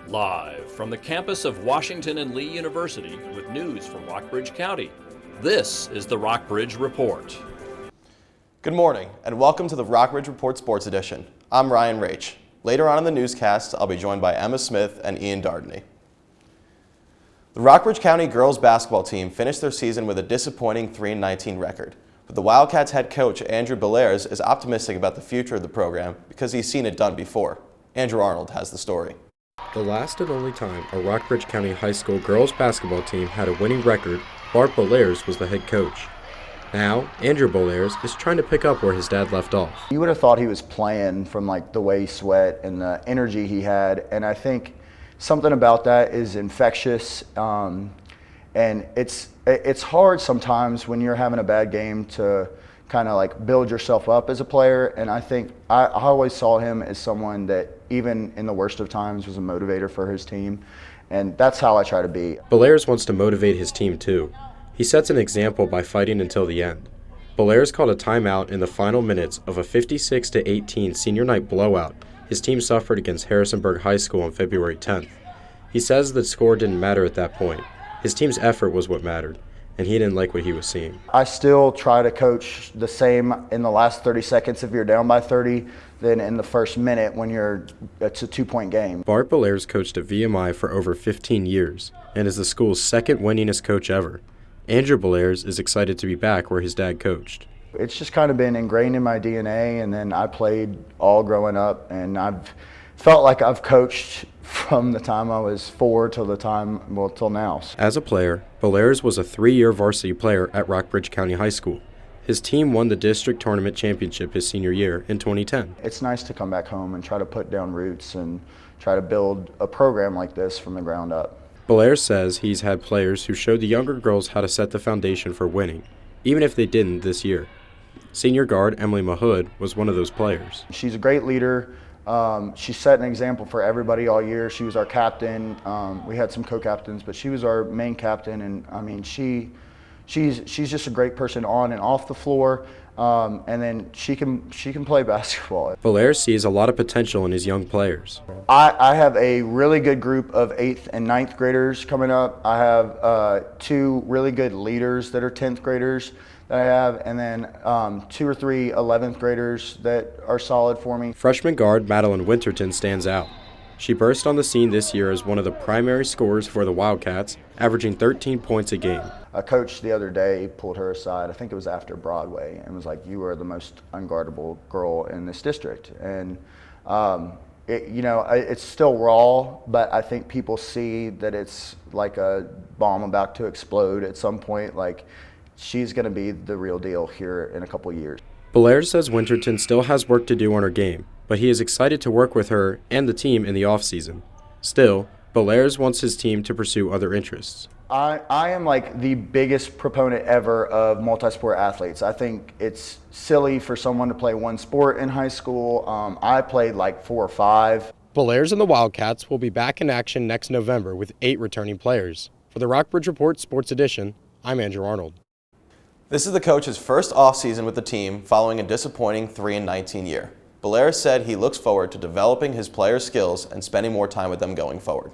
Live from the campus of Washington and Lee University with news from Rockbridge County, this is the Rockbridge Report. Good morning and welcome to the Rockbridge Report Sports Edition. I'm Ryan Raich. Later on in the newscast, I'll be joined by Emma Smith and Ian Dardany. The Rockbridge County girls basketball team finished their season with a disappointing 3-19 record, but the Wildcats head coach Bart Belair is optimistic about the future of the program because he's seen it done before. Andrew Arnold has the story. The last and only time a Rockbridge County High School girls basketball team had a winning record, Bart Belair was the head coach. Now, Andrew Belair is trying to pick up where his dad left off. You would have thought he was playing from the way he sweat and the energy he had, and I think something about that is infectious, and it's hard sometimes when you're having a bad game to kind of build yourself up as a player, and I think I always saw him as someone that even in the worst of times was a motivator for his team, and that's how I try to be. Belair wants to motivate his team too. He sets an example by fighting until the end. Belair called a timeout in the final minutes of a 56-18 senior night blowout his team suffered against Harrisonburg High School on February 10th. He says the score didn't matter at that point. His team's effort was what mattered, and he didn't like what he was seeing. I still try to coach the same in the last 30 seconds if you're down by 30 than in the first minute when it's a 2-point game. Bart Belair's coached at VMI for over 15 years and is the school's second winningest coach ever. Andrew Belair is excited to be back where his dad coached. It's just kind of been ingrained in my DNA, and then I played all growing up, and I've felt like I've coached from the time I was 4 till now. As a player, Belair was a 3-year varsity player at Rockbridge County High School. His team won the district tournament championship his senior year in 2010. It's nice to come back home and try to put down roots and try to build a program like this from the ground up. Belair says he's had players who showed the younger girls how to set the foundation for winning, even if they didn't this year. Senior guard Emily Mahood was one of those players. She's a great leader. She set an example for everybody all year. She was our captain. We had some co-captains, but she was our main captain, and I mean, she's just a great person on and off the floor, and then she can play basketball. Belair sees a lot of potential in his young players. I have a really good group of 8th and 9th graders coming up. I have 2 really good leaders that are 10th graders that I have, and then 2 or 3 11th graders that are solid for me. Freshman guard Madeline Winterton stands out. She burst on the scene this year as one of the primary scorers for the Wildcats, averaging 13 points a game. A coach the other day pulled her aside, I think it was after Broadway, and was like, "You are the most unguardable girl in this district." And it's still raw, but I think people see that it's like a bomb about to explode at some point. She's going to be the real deal here in a couple years. Belair says Winterton still has work to do on her game, but he is excited to work with her and the team in the offseason. Still, Belair wants his team to pursue other interests. I am the biggest proponent ever of multi-sport athletes. I think it's silly for someone to play one sport in high school. I played 4 or 5. Belair and the Wildcats will be back in action next November with 8 returning players. For the Rockbridge Report Sports Edition, I'm Andrew Arnold. This is the coach's first offseason with the team following a disappointing 3-19 year. Belair said he looks forward to developing his players' skills and spending more time with them going forward.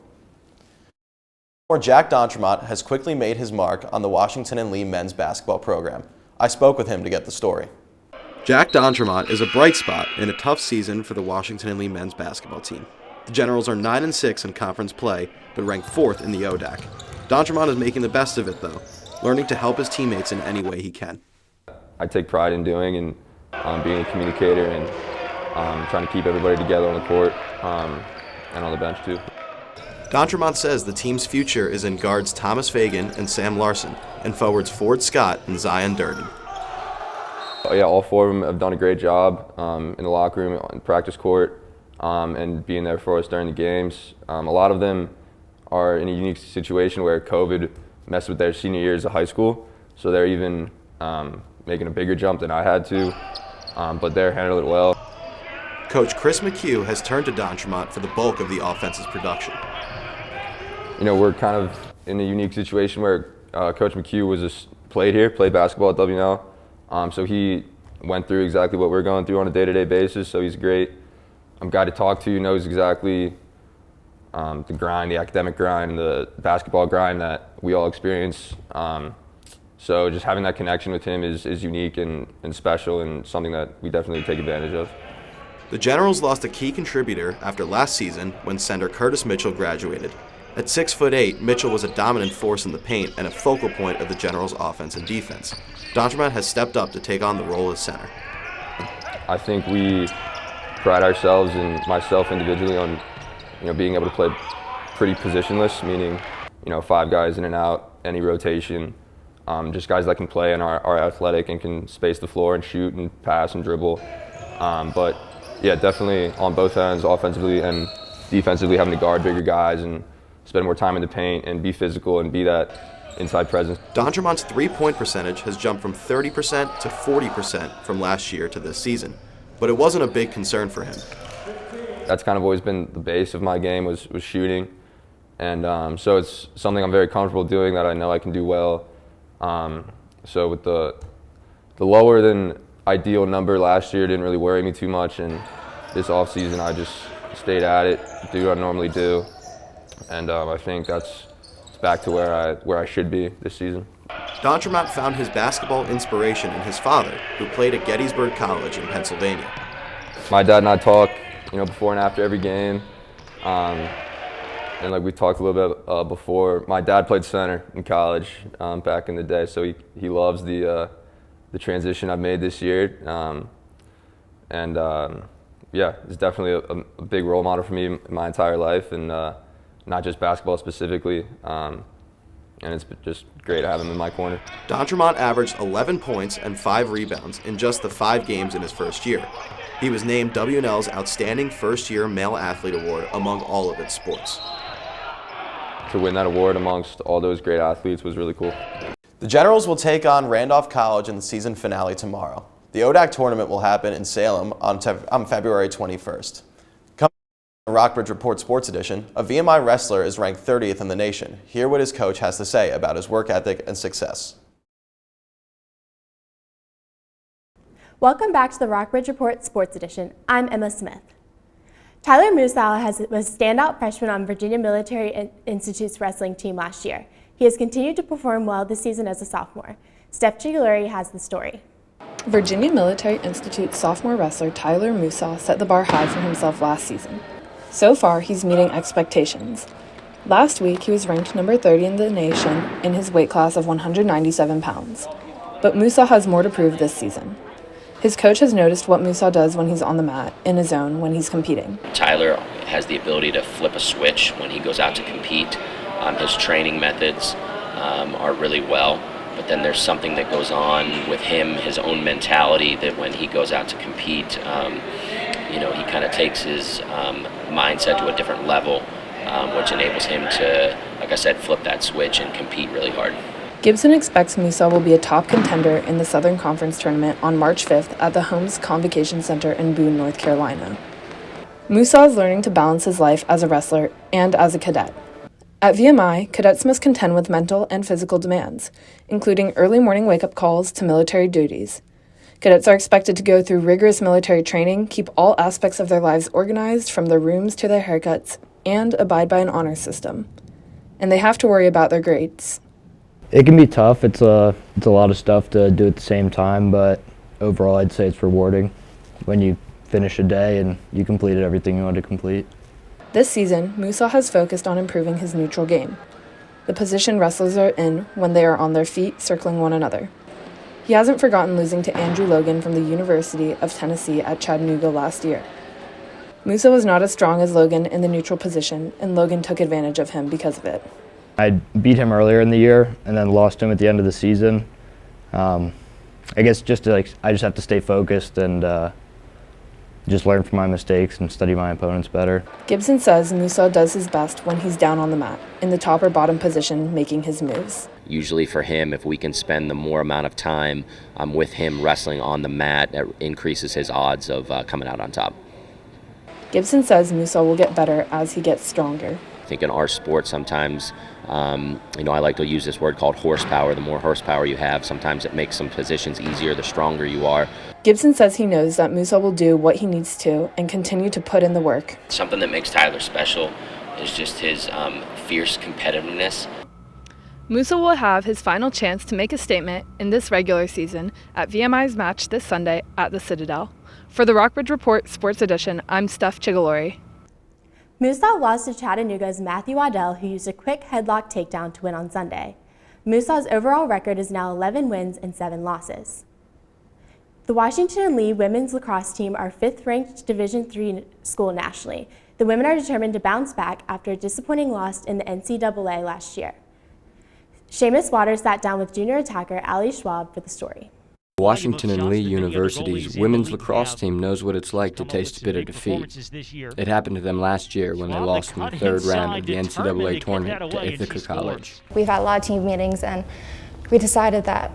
Jack Dontremont has quickly made his mark on the Washington and Lee men's basketball program. I spoke with him to get the story. Jack Dontremont is a bright spot in a tough season for the Washington and Lee men's basketball team. The Generals are 9-6 in conference play, but ranked 4th in the ODAC. Dontremont is making the best of it, though, learning to help his teammates in any way he can. I take pride in doing and being a communicator and trying to keep everybody together on the court and on the bench too. Dontremont says the team's future is in guards Thomas Fagan and Sam Larson and forwards Ford Scott and Zion Durden. Yeah, all 4 of them have done a great job in the locker room, on the practice court, and being there for us during the games. A lot of them are in a unique situation where COVID messed with their senior years of high school, so they're even making a bigger jump than I had to, but they're handling it well. Coach Chris McHugh has turned to Dontremont for the bulk of the offense's production. We're kind of in a unique situation where Coach McHugh played basketball at WNL, so he went through exactly what we're going through on a day-to-day basis, so he's great. I'm a guy to talk to, knows exactly the grind, the academic grind, the basketball grind that we all experience. So just having that connection with him is unique and special, and something that we definitely take advantage of. The Generals lost a key contributor after last season when center Curtis Mitchell graduated. At 6'8", Mitchell was a dominant force in the paint and a focal point of the Generals' offense and defense. Dontremont has stepped up to take on the role as center. I think we pride ourselves, and myself individually, on being able to play pretty positionless, meaning 5 guys in and out, any rotation, just guys that can play and are athletic and can space the floor and shoot and pass and dribble. But yeah, definitely on both ends, offensively and defensively, having to guard bigger guys and spend more time in the paint and be physical and be that inside presence. Dontremont's three-point percentage has jumped from 30% to 40% from last year to this season, but it wasn't a big concern for him. That's kind of always been the base of my game was shooting, and so it's something I'm very comfortable doing that I know I can do well. So with the lower than ideal number last year didn't really worry me too much, and this off season I just stayed at it, do what I normally do, and I think it's back to where I should be this season. Dontremont found his basketball inspiration in his father, who played at Gettysburg College in Pennsylvania. My dad and I talk, before and after every game, and like we talked a little bit before. My dad played center in college back in the day, so he loves the transition I've made this year, yeah, it's definitely a big role model for me in my entire life, and not just basketball specifically. And it's just great to have him in my corner. Dontremont averaged 11 points and 5 rebounds in just the 5 games in his first year. He was named WNL's Outstanding First-Year Male Athlete Award among all of its sports. To win that award amongst all those great athletes was really cool. The Generals will take on Randolph College in the season finale tomorrow. The ODAC tournament will happen in Salem on February 21st. Rockbridge Report Sports Edition, a VMI wrestler is ranked 30th in the nation. Hear what his coach has to say about his work ethic and success. Welcome back to the Rockbridge Report Sports Edition. I'm Emma Smith. Tyler Moosal was a standout freshman on Virginia Military Institute's wrestling team last year. He has continued to perform well this season as a sophomore. Steph Chiguluri has the story. Virginia Military Institute sophomore wrestler Tyler Moosal set the bar high for himself last season. So far, he's meeting expectations. Last week, he was ranked number 30 in the nation in his weight class of 197 pounds. But Moosal has more to prove this season. His coach has noticed what Moosal does when he's on the mat, in his zone, when he's competing. Tyler has the ability to flip a switch when he goes out to compete. His training methods are really well, but then there's something that goes on with him, his own mentality, that when he goes out to compete, he kind of takes his mindset to a different level, which enables him to, like I said, flip that switch and compete really hard. Gibson expects Moosal will be a top contender in the Southern Conference Tournament on March 5th at the Holmes Convocation Center in Boone, North Carolina. Moosal is learning to balance his life as a wrestler and as a cadet. At VMI, cadets must contend with mental and physical demands, including early morning wake-up calls to military duties. Cadets are expected to go through rigorous military training, keep all aspects of their lives organized from their rooms to their haircuts, and abide by an honor system. And they have to worry about their grades. It can be tough. It's a lot of stuff to do at the same time, but overall I'd say it's rewarding when you finish a day and you completed everything you wanted to complete. This season, Moosal has focused on improving his neutral game, the position wrestlers are in when they are on their feet circling one another. He hasn't forgotten losing to Andrew Logan from the University of Tennessee at Chattanooga last year. Moosal was not as strong as Logan in the neutral position, and Logan took advantage of him because of it. I beat him earlier in the year and then lost him at the end of the season. I guess I just have to stay focused and just learn from my mistakes and study my opponents better. Gibson says Moosal does his best when he's down on the mat, in the top or bottom position, making his moves. Usually for him, if we can spend the more amount of time with him wrestling on the mat, that increases his odds of coming out on top. Gibson says Moosal will get better as he gets stronger. I think in our sport sometimes, I like to use this word called horsepower. The more horsepower you have, sometimes it makes some positions easier the stronger you are. Gibson says he knows that Moosal will do what he needs to and continue to put in the work. Something that makes Tyler special is just his fierce competitiveness. Moosal will have his final chance to make a statement in this regular season at VMI's match this Sunday at the Citadel. For the Rockbridge Report Sports Edition, I'm Steph Chigalori. Moosal lost to Chattanooga's Matthew Waddell, who used a quick headlock takedown to win on Sunday. Moosal's overall record is now 11 wins and 7 losses. The Washington and Lee women's lacrosse team are 5th-ranked Division III school nationally. The women are determined to bounce back after a disappointing loss in the NCAA last year. Seamus Waters sat down with junior attacker Allie Schwab for the story. Washington and Lee University's women's lacrosse team knows what it's like to taste bitter defeat. It happened to them last year when they lost in the 3rd round of the NCAA tournament to Ithaca College. We've had a lot of team meetings, and we decided that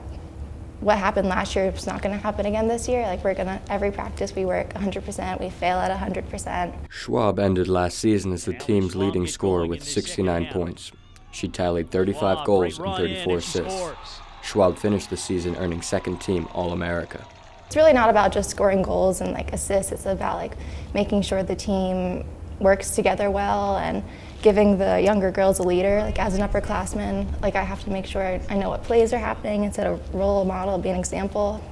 what happened last year is not going to happen again this year. Like, every practice we work 100%, we fail at 100%. Schwab ended last season as the team's leading scorer with 69 points. She tallied 35 goals and 34 assists. Schwab finished the season earning 2nd team All-America. It's really not about just scoring goals and assists. It's about making sure the team works together well and giving the younger girls a leader. As an upperclassman, I have to make sure I know what plays are happening and set a role model, be an example.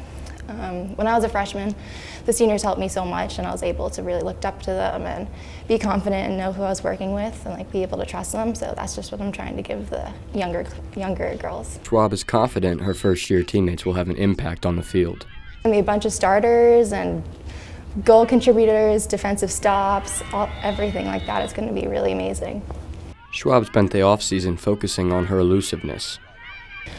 When I was a freshman, the seniors helped me so much, and I was able to really look up to them and be confident and know who I was working with and be able to trust them. So that's just what I'm trying to give the younger girls. Schwab is confident her first-year teammates will have an impact on the field. There'll be a bunch of starters and goal contributors, defensive stops, everything like that. It's going to be really amazing. Schwab spent the off-season focusing on her elusiveness.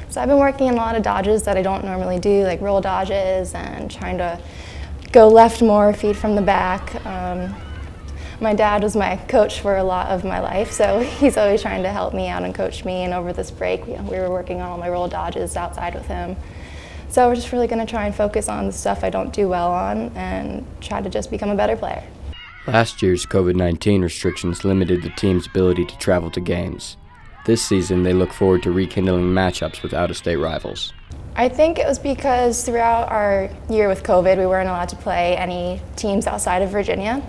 So I've been working on a lot of dodges that I don't normally do, like roll dodges and trying to go left more, feed from the back. My dad was my coach for a lot of my life, so he's always trying to help me out and coach me. And over this break, we were working on all my roll dodges outside with him. So we're just really going to try and focus on the stuff I don't do well on and try to just become a better player. Last year's COVID-19 restrictions limited the team's ability to travel to games. This season, they look forward to rekindling matchups with out-of-state rivals. I think it was because throughout our year with COVID, we weren't allowed to play any teams outside of Virginia.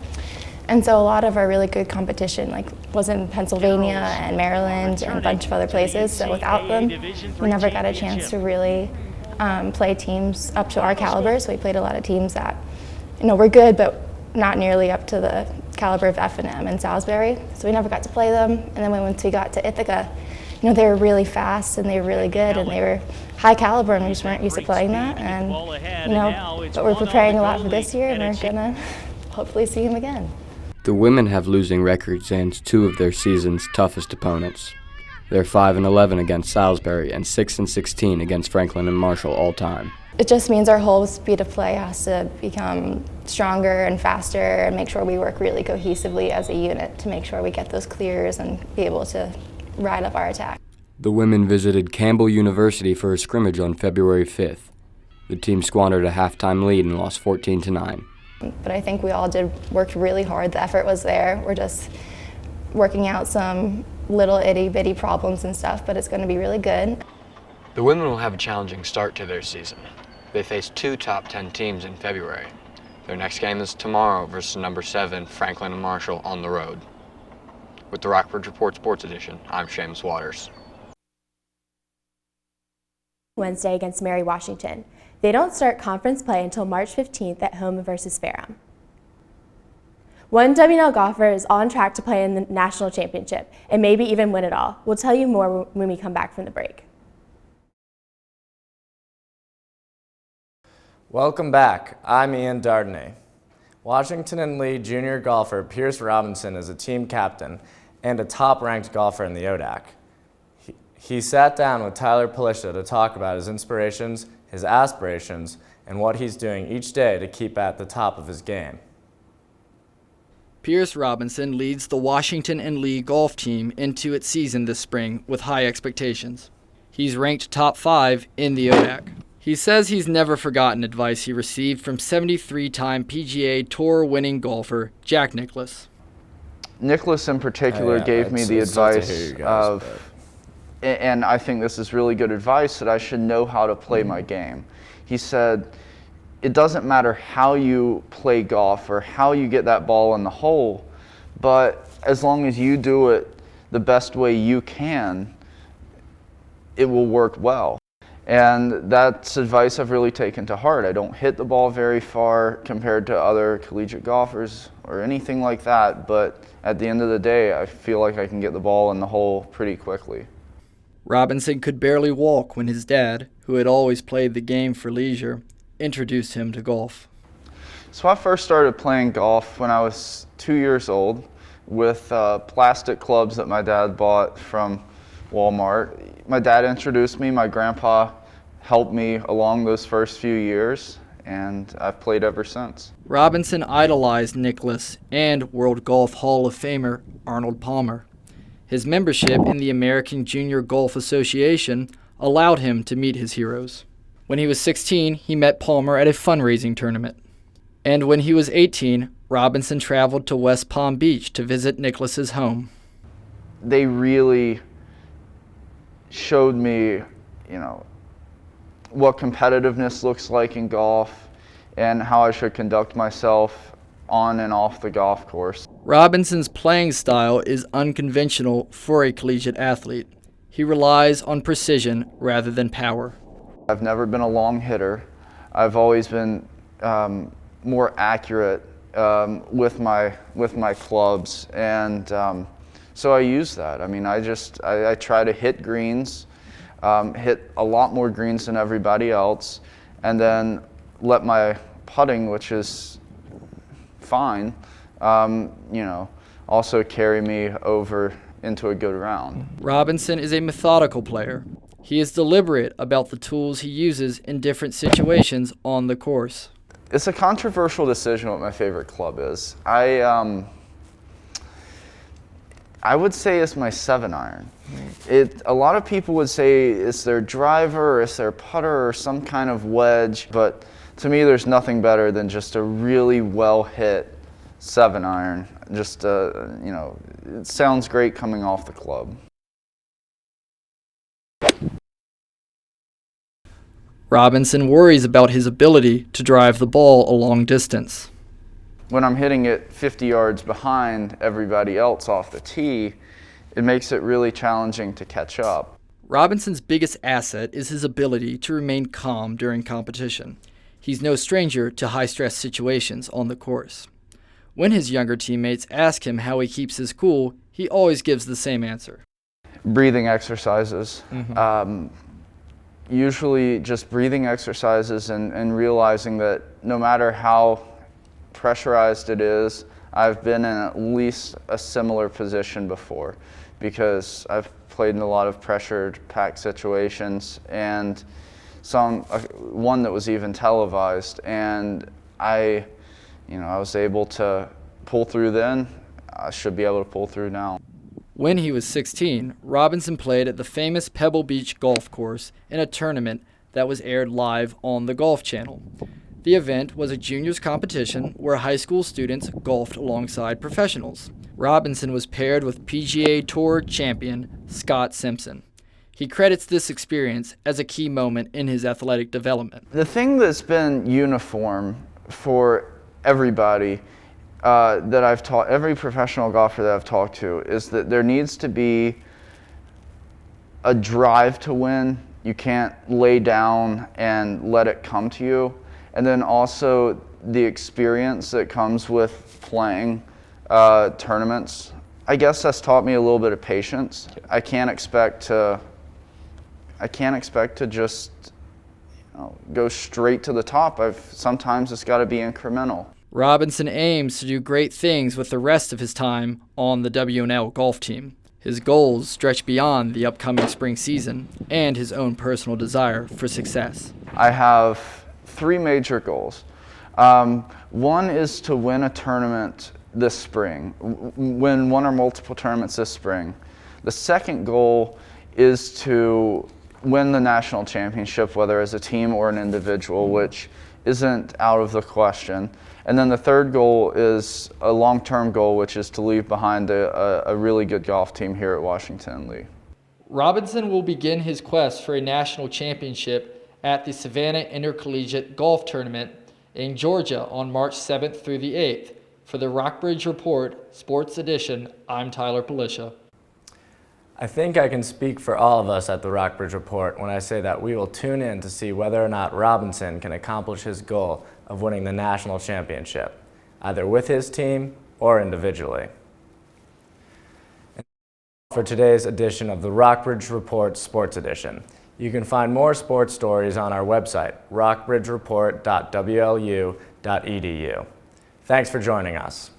And so a lot of our really good competition was in Pennsylvania and Maryland and a bunch of other places. So without them, we never got a chance to really play teams up to our caliber. So we played a lot of teams that were good, but not nearly up to the caliber of F&M and Salisbury. So we never got to play them. And then once we got to Ithaca, they were really fast and they were really good and they were high caliber, and we just weren't used to playing that. And but we're preparing a lot for this year, and we're gonna hopefully see them again. The women have losing records against 2 of their season's toughest opponents. They're 5-11 against Salisbury and 6-16 against Franklin and Marshall all time. It just means our whole speed of play has to become stronger and faster and make sure we work really cohesively as a unit to make sure we get those clears and be able to ride up our attack. The women visited Campbell University for a scrimmage on February 5th. The team squandered a halftime lead and lost 14-9. But I think we all worked really hard. The effort was there. We're just working out some little itty-bitty problems and stuff, but it's going to be really good. The women will have a challenging start to their season. They face 2 top 10 teams in February. Their next game is tomorrow versus number 7, Franklin and Marshall, on the road. With the Rockbridge Report Sports Edition, I'm Seamus Waters. Wednesday against Mary Washington. They don't start conference play until March 15th at home versus Ferrum. One WNL golfer is on track to play in the national championship and maybe even win it all. We'll tell you more when we come back from the break. Welcome back. I'm Ian Dardney. Washington and Lee junior golfer Pierce Robinson is a team captain and a top-ranked golfer in the ODAC. He sat down with Tyler Palisha to talk about his inspirations, his aspirations, and what he's doing each day to keep at the top of his game. Pierce Robinson leads the Washington and Lee golf team into its season this spring with high expectations. He's ranked top 5 in the ODAC. He says he's never forgotten advice he received from 73-time PGA Tour winning golfer Jack Nicklaus. Nicklaus in particular gave me the advice of, and I think this is really good advice, that I should know how to play my game. He said, it doesn't matter how you play golf or how you get that ball in the hole, but as long as you do it the best way you can, it will work well. And that's advice I've really taken to heart. I don't hit the ball very far compared to other collegiate golfers or anything like that, but at the end of the day, I feel like I can get the ball in the hole pretty quickly. Robinson could barely walk when his dad, who had always played the game for leisure, introduced him to golf. So I first started playing golf when I was 2 years old with plastic clubs that my dad bought from Walmart. My dad introduced me, my grandpa helped me along those first few years, and I've played ever since. Robinson idolized Nicklaus and World Golf Hall of Famer Arnold Palmer. His membership in the American Junior Golf Association allowed him to meet his heroes. When he was 16, he met Palmer at a fundraising tournament. And when he was 18, Robinson traveled to West Palm Beach to visit Nicklaus's home. They really showed me, what competitiveness looks like in golf and how I should conduct myself on and off the golf course. Robinson's playing style is unconventional for a collegiate athlete. He relies on precision rather than power. I've never been a long hitter. I've always been more accurate with my clubs, and so I use that. I mean, I try to hit greens, hit a lot more greens than everybody else, and then let my putting, which is fine, also carry me over into a good round. Robinson is a methodical player. He is deliberate about the tools he uses in different situations on the course. It's a controversial decision what my favorite club is. I would say it's my 7-iron. A lot of people would say it's their driver or it's their putter or some kind of wedge, but to me there's nothing better than just a really well hit 7-iron. Just it sounds great coming off the club. Robinson worries about his ability to drive the ball a long distance. When I'm hitting it 50 yards behind everybody else off the tee, it makes it really challenging to catch up. Robinson's biggest asset is his ability to remain calm during competition. He's no stranger to high-stress situations on the course. When his younger teammates ask him how he keeps his cool, he always gives the same answer. Breathing exercises. Usually just breathing exercises and realizing that no matter how pressurized it is, I've been in at least a similar position before because I've played in a lot of pressured packed situations and one that was even televised, and I was able to pull through then. I should be able to pull through now. When he was 16, Robinson played at the famous Pebble Beach golf course in a tournament that was aired live on the Golf Channel. The event was a juniors competition where high school students golfed alongside professionals. Robinson was paired with PGA Tour champion Scott Simpson. He credits this experience as a key moment in his athletic development. The thing that's been uniform for everybody that I've taught, every professional golfer that I've talked to, is that there needs to be a drive to win. You can't lay down and let it come to you. And then also the experience that comes with playing tournaments. I guess that's taught me a little bit of patience. I can't expect to just go straight to the top. Sometimes it's got to be incremental. Robinson aims to do great things with the rest of his time on the W&L golf team. His goals stretch beyond the upcoming spring season and his own personal desire for success. I have 3 major goals. One is to win a tournament this spring, win one or multiple tournaments this spring. The second goal is to win the national championship, whether as a team or an individual, which isn't out of the question. And then the third goal is a long-term goal, which is to leave behind a really good golf team here at Washington and Lee. Robinson will begin his quest for a national championship at the Savannah Intercollegiate Golf Tournament in Georgia on March 7th through the 8th, For the Rockbridge Report Sports Edition, I'm Tyler Palisha. I think I can speak for all of us at the Rockbridge Report when I say that we will tune in to see whether or not Robinson can accomplish his goal of winning the national championship, either with his team or individually. For today's edition of the Rockbridge Report Sports Edition. You can find more sports stories on our website, rockbridgereport.wlu.edu. Thanks for joining us.